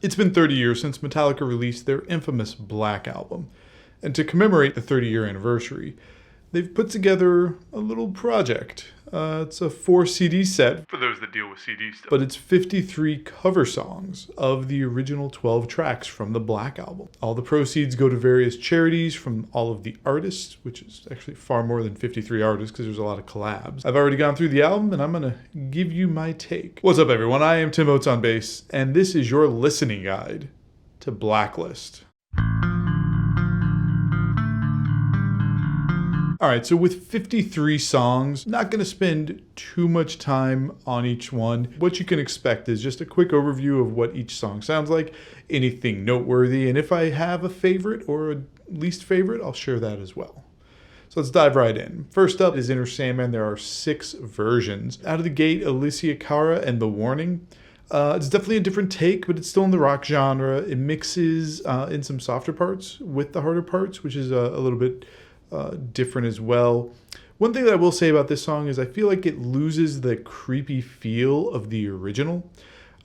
It's been 30 years since Metallica released their infamous Black album, and to commemorate the 30-year anniversary, they've put together a little project. It's a 4 CD set, for those that deal with CD stuff, but it's 53 cover songs of the original 12 tracks from the Black album. All the proceeds go to various charities from all of the artists, which is actually far more than 53 artists because there's a lot of collabs. I've already gone through the album, and I'm going to give you my take. What's up, everyone? I am Tim Oates on bass, and this is your listening guide to Blacklist. Alright, so with 53 songs, not going to spend too much time on each one. What you can expect is just a quick overview of what each song sounds like, anything noteworthy, and if I have a favorite or a least favorite, I'll share that as well. So let's dive right in. First up is Inner Sandman. There are 6 versions. Out of the gate, Alicia Cara and The Warning. It's definitely a different take, but it's still in the rock genre. It mixes in some softer parts with the harder parts, which is a little bit different as well. One thing that I will say about this song is I feel like it loses the creepy feel of the original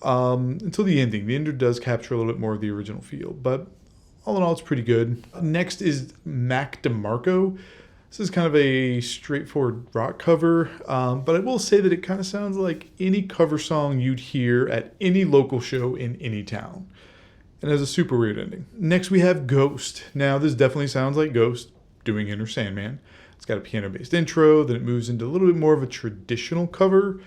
until the ending. The ending does capture a little bit more of the original feel, but all in all, it's pretty good. Next is Mac DeMarco. This is kind of a straightforward rock cover, but I will say that it kind of sounds like any cover song you'd hear at any local show in any town. And has a super weird ending. Next we have Ghost. Now this definitely sounds like Ghost doing Inner Sandman. It's got a piano-based intro, then it moves into a little bit more of a traditional cover.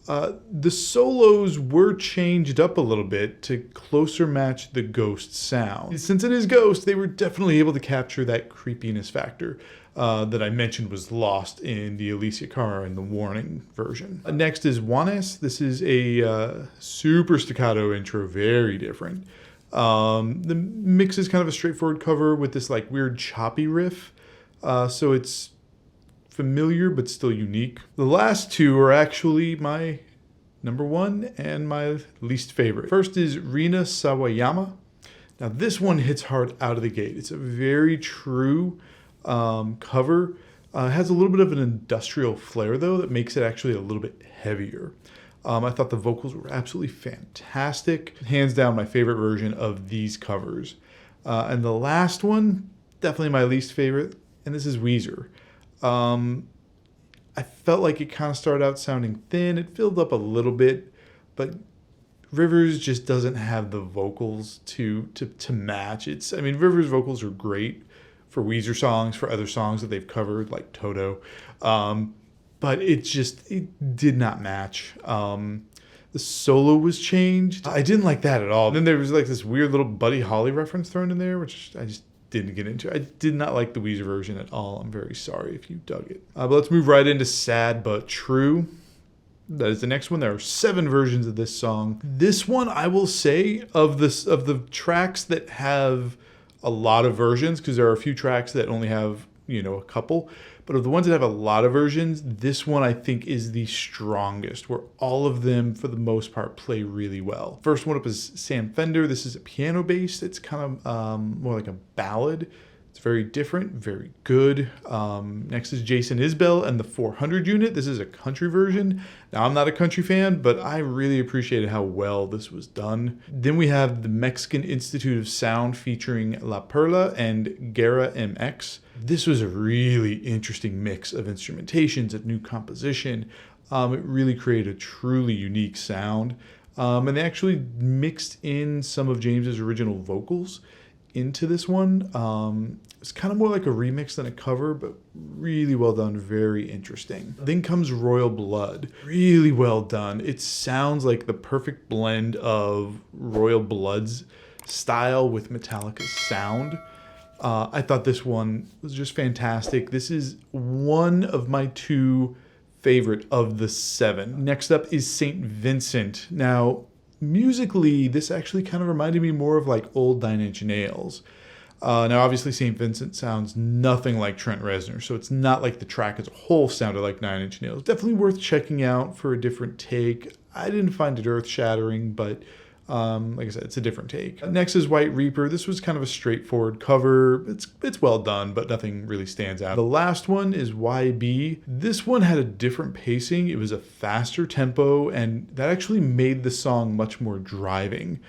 The solos were changed up a little bit to closer match the Ghost sound. Since it is Ghost, they were definitely able to capture that creepiness factor that I mentioned was lost in the Alicia Cara and The Warning version. Next is Oates. This is a super staccato intro, very different. The mix is kind of a straightforward cover with this like weird choppy riff. So it's familiar but still unique. The last two are actually my number 1 and my least favorite. First is Rina Sawayama. Now this one hits hard out of the gate. It's a very true cover. It has a little bit of an industrial flair though that makes it actually a little bit heavier. I thought the vocals were absolutely fantastic. Hands down my favorite version of these covers. And the last one, definitely my least favorite, and this is Weezer. I felt like it kind of started out sounding thin. It filled up a little bit, but Rivers just doesn't have the vocals to match. Rivers' vocals are great for Weezer songs, for other songs that they've covered, like Toto. But it did not match. The solo was changed. I didn't like that at all. Then there was like this weird little Buddy Holly reference thrown in there, which I just didn't get into. I did not like the Weezer version at all. I'm very sorry if you dug it. But let's move right into Sad But True. That is the next one. There are 7 versions of this song. This one, I will say, of the tracks that have a lot of versions, because there are a few tracks that only have, a couple. But of the ones that have a lot of versions, this one I think is the strongest, where all of them, for the most part, play really well. First one up is Sam Fender. This is a piano-based. It's kind of more like a ballad. It's very different, very good. Next is Jason Isbell and the 400 unit. This is a country version. Now, I'm not a country fan, but I really appreciated how well this was done. Then we have the Mexican Institute of Sound featuring La Perla and Guerra MX. This was a really interesting mix of instrumentations, a new composition. It really created a truly unique sound. And they actually mixed in some of James's original vocals into this one. It's kind of more like a remix than a cover, but really well done, very interesting. Then comes Royal Blood. Really well done. It sounds like the perfect blend of Royal Blood's style with Metallica's sound. I thought this one was just fantastic. This is one of my 2 favorite of the 7. Next up is St. Vincent. Now, musically, this actually kind of reminded me more of like old 9 Inch Nails. Now, obviously, St. Vincent sounds nothing like Trent Reznor, so it's not like the track as a whole sounded like 9 Inch Nails. Definitely worth checking out for a different take. I didn't find it earth-shattering, but like I said, it's a different take. Next is White Reaper. This was kind of a straightforward cover. It's well done, but nothing really stands out. The last one is YB. This one had a different pacing. It was a faster tempo, and that actually made the song much more driving.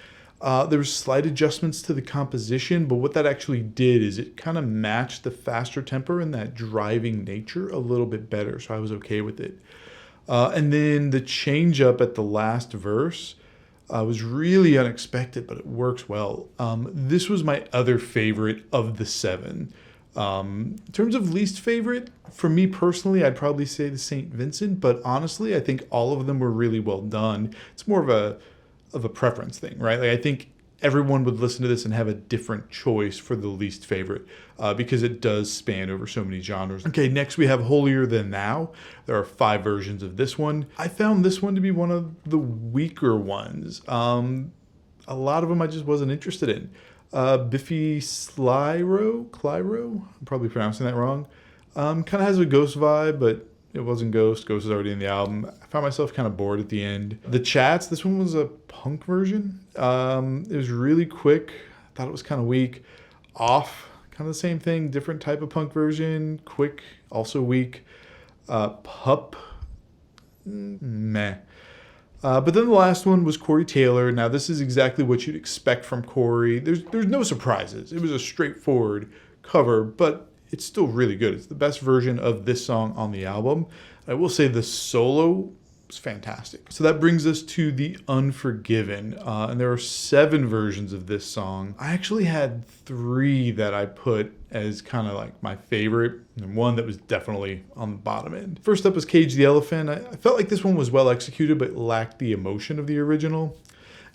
There were slight adjustments to the composition, but what that actually did is it kind of matched the faster tempo and that driving nature a little bit better, so I was okay with it. And then the change up at the last verse was really unexpected, but it works well. This was my other favorite of the 7. In terms of least favorite, for me personally, I'd probably say the St. Vincent, but honestly, I think all of them were really well done. It's more of a preference thing, right? Like, I think everyone would listen to this and have a different choice for the least favorite because it does span over so many genres. Okay, next we have Holier Than Thou. There are 5 versions of this one. I found this one to be one of the weaker ones. A lot of them I just wasn't interested in. Biffy Clyro, I'm probably pronouncing that wrong. Kind of has a Ghost vibe, but it wasn't Ghost. Ghost is already in the album. I found myself kind of bored at the end. The Chats, this one was a punk version. It was really quick. I thought it was kind of weak. Off, kind of the same thing. Different type of punk version. Quick, also weak. Pup, meh. But then the last one was Corey Taylor. Now, this is exactly what you'd expect from Corey. There's no surprises. It was a straightforward cover, but it's still really good. It's the best version of this song on the album. I will say the solo was fantastic. So that brings us to The Unforgiven. And there are 7 versions of this song. I actually had 3 that I put as kind of like my favorite, and one that was definitely on the bottom end. First up was Cage the Elephant. I felt like this one was well executed, but lacked the emotion of the original.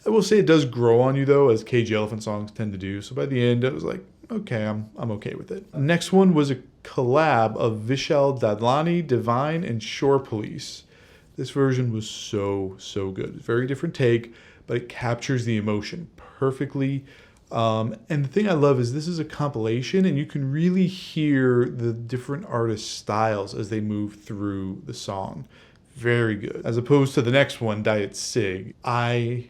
I will say it does grow on you, though, as Cage the Elephant songs tend to do. So by the end, I was like, okay, I'm okay with it. Next one was a collab of Vishal Dadlani, Divine, and Shore Police. This version was so good. Very different take, but it captures the emotion perfectly. And the thing I love is this is a compilation, and you can really hear the different artists' styles as they move through the song. Very good. As opposed to the next one, Diet Sig. I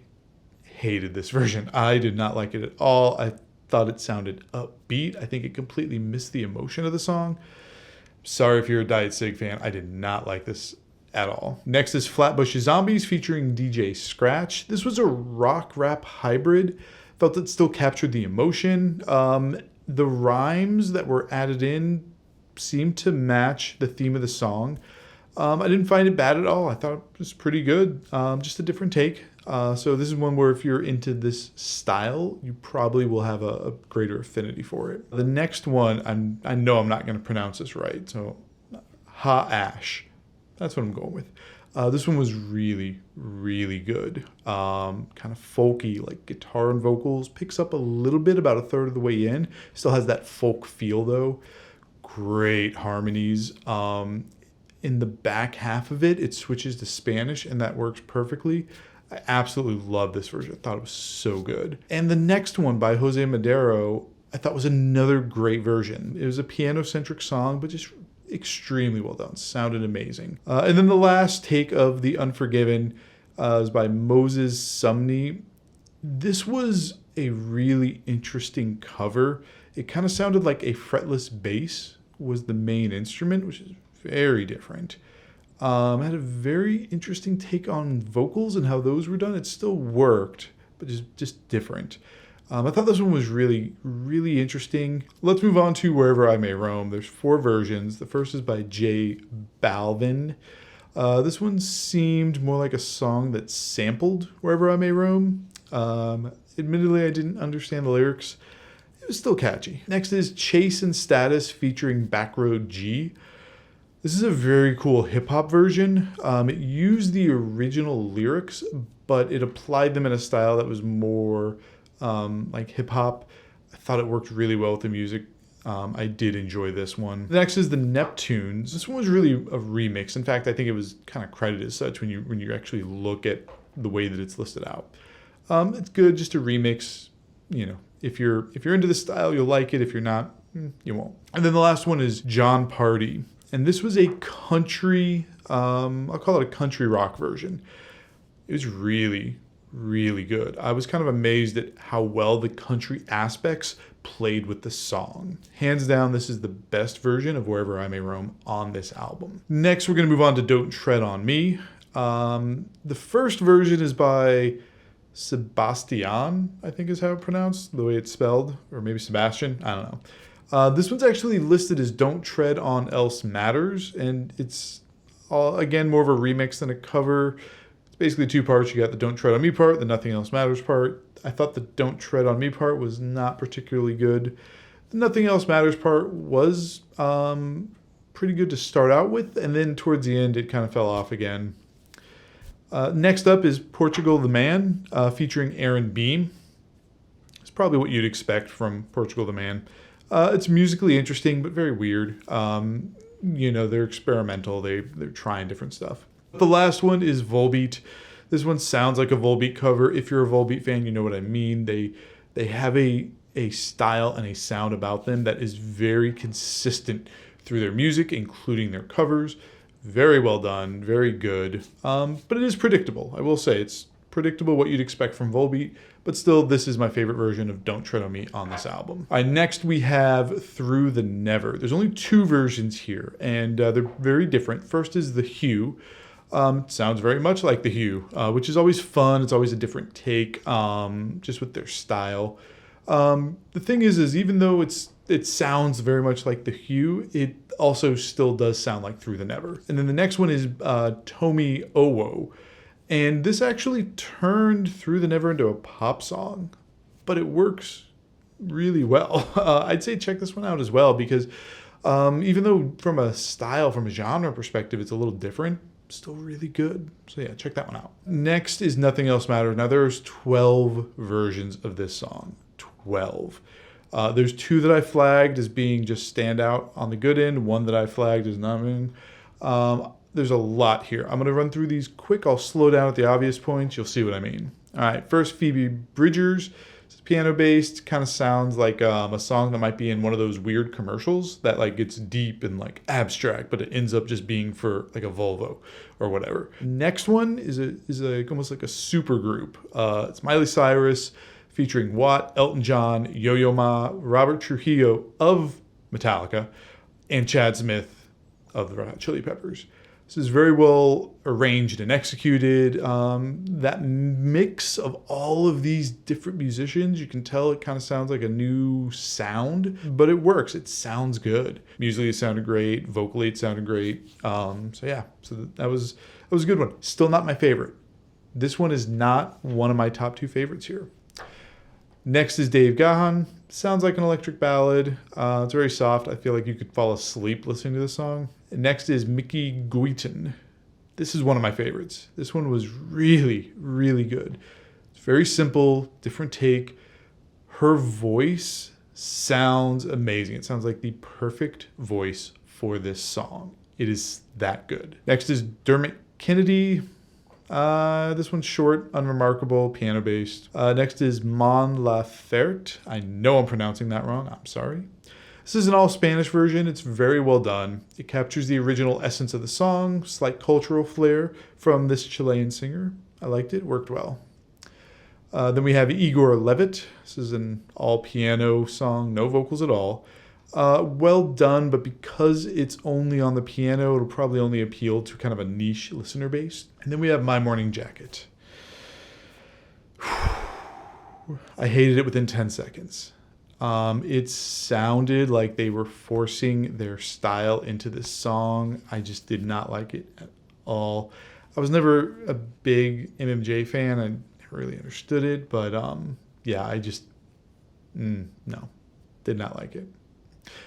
hated this version. I did not like it at all. I thought it sounded upbeat. I think it completely missed the emotion of the song. Sorry if you're a Diet Sig fan. I did not like this at all. Next is Flatbush Zombies featuring DJ Scratch. This was a rock rap hybrid. Felt it still captured the emotion. The rhymes that were added in seemed to match the theme of the song. I didn't find it bad at all. I thought it was pretty good. Just a different take. So this is one where if you're into this style, you probably will have a greater affinity for it. The next one, I know I'm not going to pronounce this right. So Ha Ash. That's what I'm going with. This one was really good. Kind of folky, like guitar and vocals. Picks up a little bit, about a third of the way in. Still has that folk feel, though. Great harmonies. In the back half of it switches to Spanish, and that works perfectly. I absolutely love this version. I thought it was so good. And the next one by Jose Madero, I thought was another great version. It was a piano-centric song, but just extremely well done. Sounded amazing. And then the last take of The Unforgiven is by Moses Sumney. This was a really interesting cover. It kind of sounded like a fretless bass was the main instrument, which is very different. Had a very interesting take on vocals and how those were done. It still worked, but just different. I thought this one was really interesting. Let's move on to Wherever I May Roam. There's 4 versions. The first is by J Balvin. This one seemed more like a song that sampled Wherever I May Roam. Admittedly, I didn't understand the lyrics. It was still catchy. Next is Chase and Status featuring Backroad G. This is a very cool hip-hop version. It used the original lyrics, but it applied them in a style that was more like hip-hop. I thought it worked really well with the music. I did enjoy this one. Next is the Neptunes. This one was really a remix. In fact, I think it was kind of credited as such when you actually look at the way that it's listed out. It's good, just a remix. You know, if you're into the style, you'll like it. If you're not, you won't. And then the last one is John Party. And this was a country, I'll call it a country rock version. It was really good. I was kind of amazed at how well the country aspects played with the song. Hands down, this is the best version of Wherever I May Roam on this album. Next, we're going to move on to Don't Tread on Me. The first version is by Sebastian, I think is how it's pronounced, the way it's spelled, or maybe Sebastian, I don't know. This one's actually listed as Don't Tread on Else Matters, and it's, again, more of a remix than a cover. It's basically two parts. You got the Don't Tread on Me part, the Nothing Else Matters part. I thought the Don't Tread on Me part was not particularly good. The Nothing Else Matters part was pretty good to start out with, and then towards the end it kind of fell off again. Next up is Portugal the Man, featuring Aaron Beam. It's probably what you'd expect from Portugal the Man. It's musically interesting, but very weird. They're experimental. They're trying different stuff. The last one is Volbeat. This one sounds like a Volbeat cover. If you're a Volbeat fan, you know what I mean. They have a style and a sound about them that is very consistent through their music, including their covers. Very well done, very good. But it is predictable. I will say it's predictable what you'd expect from Volbeat, but still, this is my favorite version of Don't Tread on Me on this album. All right, next we have Through the Never. There's only two versions here, and they're very different. First is The Hue. Sounds very much like The Hue, which is always fun. It's always a different take, just with their style. The thing is even though it sounds very much like The Hue, it also still does sound like Through the Never. And then the next one is Tomi Owo. And this actually turned Through the Never into a pop song, but it works really well. I'd say check this one out as well, because even though from a style, from a genre perspective, it's a little different, still really good. So yeah, check that one out. Next is Nothing Else Matters. Now there's 12 versions of this song. 12. There's two that I flagged as being just standout on the good end, one that I flagged as not being. There's a lot here. I'm going to run through these quick. I'll slow down at the obvious points. You'll see what I mean. All right, first, Phoebe Bridgers. It's piano-based. Kind of sounds like a song that might be in one of those weird commercials that like gets deep and like abstract, but it ends up just being for like a Volvo or whatever. Next one is almost like a super group. It's Miley Cyrus featuring Watt, Elton John, Yo-Yo Ma, Robert Trujillo of Metallica, and Chad Smith of the Red Hot Chili Peppers. This is very well arranged and executed. That mix of all of these different musicians, you can tell it kind of sounds like a new sound, but it works. It sounds good. Musically, it sounded great. Vocally, it sounded great. So that was a good one. Still not my favorite. This one is not one of my top two favorites here. Next is Dave Gahan. Sounds like an electric ballad. It's very soft. I feel like you could fall asleep listening to this song. Next is Mickey Guiton. This is one of my favorites. This one was really, really good. It's very simple, different take. Her voice sounds amazing. It sounds like the perfect voice for this song. It is that good. Next is Dermot Kennedy. This one's short, unremarkable, piano-based. Next is Mon Laferte. I know I'm pronouncing that wrong. I'm sorry. This is an all-Spanish version. It's very well done. It captures the original essence of the song, slight cultural flair from this Chilean singer. I liked it. Worked well. Then we have Igor Levit. This is an all-piano song, no vocals at all. Well done, but because it's only on the piano, it'll probably only appeal to kind of a niche listener base. And then we have My Morning Jacket. I hated it within 10 seconds. It sounded like they were forcing their style into this song. I just did not like it at all. I was never a big MMJ fan. I never really understood it, but no, did not like it.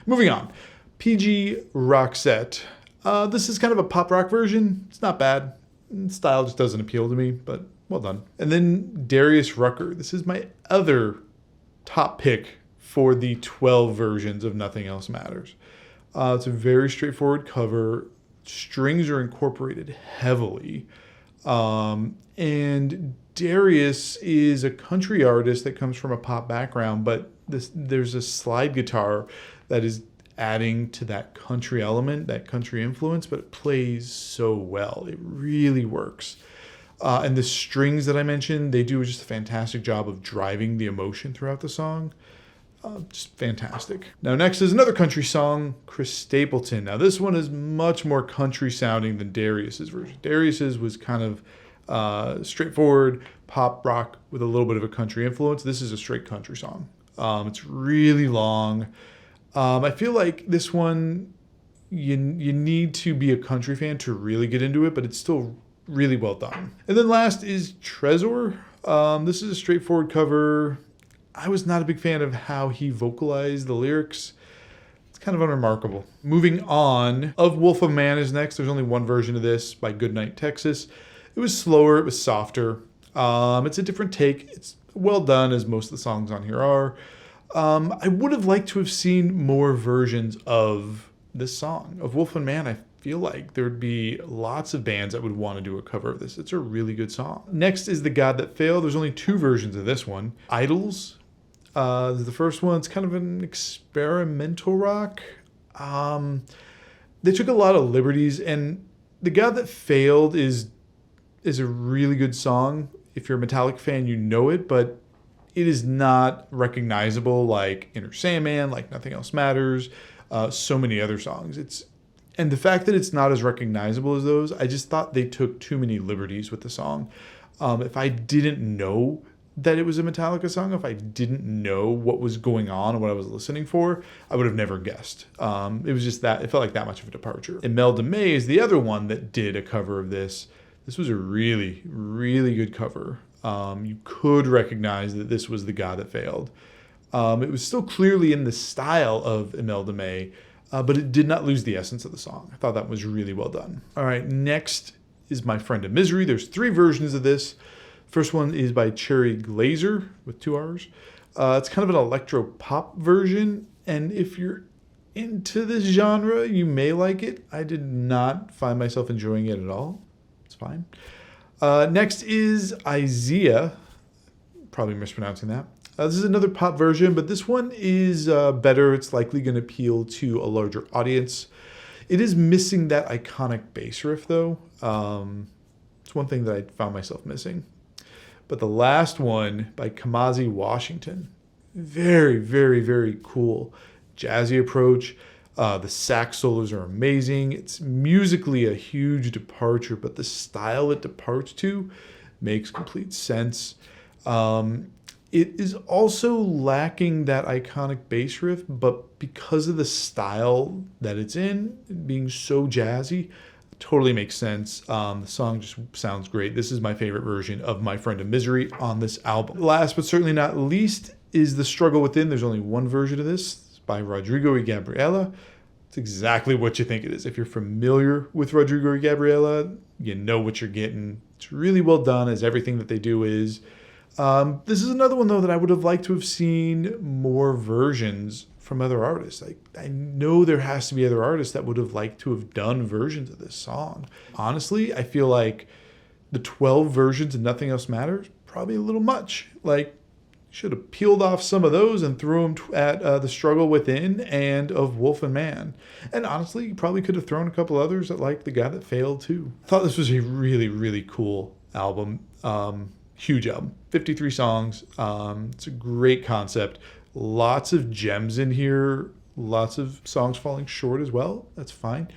Moving on. PG Roxette. This is kind of a pop rock version. It's not bad. Style just doesn't appeal to me, but well done. And then Darius Rucker. This is my other top pick for the 12 versions of Nothing Else Matters. It's a very straightforward cover. Strings are incorporated heavily. And Darius is a country artist that comes from a pop background, but there's a slide guitar that is adding to that country element, that country influence, but it plays so well. It really works. And the strings that I mentioned, they do just a fantastic job of driving the emotion throughout the song. Just fantastic. Now next is another country song, Chris Stapleton. Now this one is much more country sounding than Darius's version. Darius's was kind of Straightforward pop rock with a little bit of a country influence. This is a straight country song. It's really long. I feel like this one, you need to be a country fan to really get into it, but it's still really well done. And then last is Trezor. This is a straightforward cover. I was not a big fan of how he vocalized the lyrics. It's kind of unremarkable. Moving on, Of Wolf of Man is next. There's only one version of this by Goodnight, Texas. It was slower, it was softer. It's a different take. It's well done, as most of the songs on here are. I would have liked to have seen more versions of this song. Of Wolf and Man, I feel like there would be lots of bands that would want to do a cover of this. It's a really good song. Next is The God That Failed. There's only two versions of this one. Idols. The first one's kind of an experimental rock. They took a lot of liberties, and The God That Failed is a really good song. If you're a Metallica fan, you know it, but it is not recognizable like Inner Sandman, like Nothing Else Matters, so many other songs. And the fact that it's not as recognizable as those, I just thought they took too many liberties with the song. If I didn't know that it was a Metallica song, if I didn't know what was going on and what I was listening for, I would have never guessed. It was just that, it felt like that much of a departure. Imelda May is the other one that did a cover of this. This was a really, really good cover. You could recognize that this was The God That Failed. It was still clearly in the style of Imelda May, but it did not lose the essence of the song. I thought that was really well done. All right, next is My Friend in Misery. There's three versions of this. First one is by Cherry Glazer with 2 R's. It's kind of an electro pop version, and if you're into this genre, you may like it. I did not find myself enjoying it at all. It's fine. Next is Isaiah. Probably mispronouncing that. This is another pop version, but this one is better. It's likely going to appeal to a larger audience. It is missing that iconic bass riff, though. It's one thing that I found myself missing. But the last one by Kamasi Washington, very, very, very cool. Jazzy approach. The sax solos are amazing. It's musically a huge departure, but the style it departs to makes complete sense. It is also lacking that iconic bass riff, but because of the style that it's in, being so jazzy, totally makes sense. The song just sounds great. This is my favorite version of My Friend in Misery on this album. Last but certainly not least is The Struggle Within. There's only one version of this. It's by Rodrigo y Gabriela. It's exactly what you think it is. If you're familiar with Rodrigo y Gabriela, you know what you're getting. It's really well done, as everything that they do is. This is another one, though, that I would have liked to have seen more versions from other artists. I know there has to be other artists that would have liked to have done versions of this song. Honestly, I feel like the 12 versions and Nothing Else Matters, probably a little much. Like, should have peeled off some of those and threw them at The Struggle Within and Of Wolf and Man. And honestly, you probably could have thrown a couple others that like The God That Failed too. I thought this was a really, really cool album. Huge album. 53 songs. It's a great concept. Lots of gems in here. Lots of songs falling short as well. That's fine.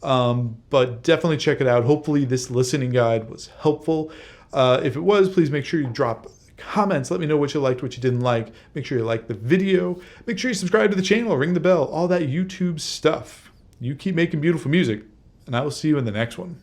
But definitely check it out. Hopefully this listening guide was helpful. If it was, please make sure you drop comments. Let me know what you liked, what you didn't like. Make sure you like the video. Make sure you subscribe to the channel, ring the bell, all that YouTube stuff. You keep making beautiful music, and I will see you in the next one.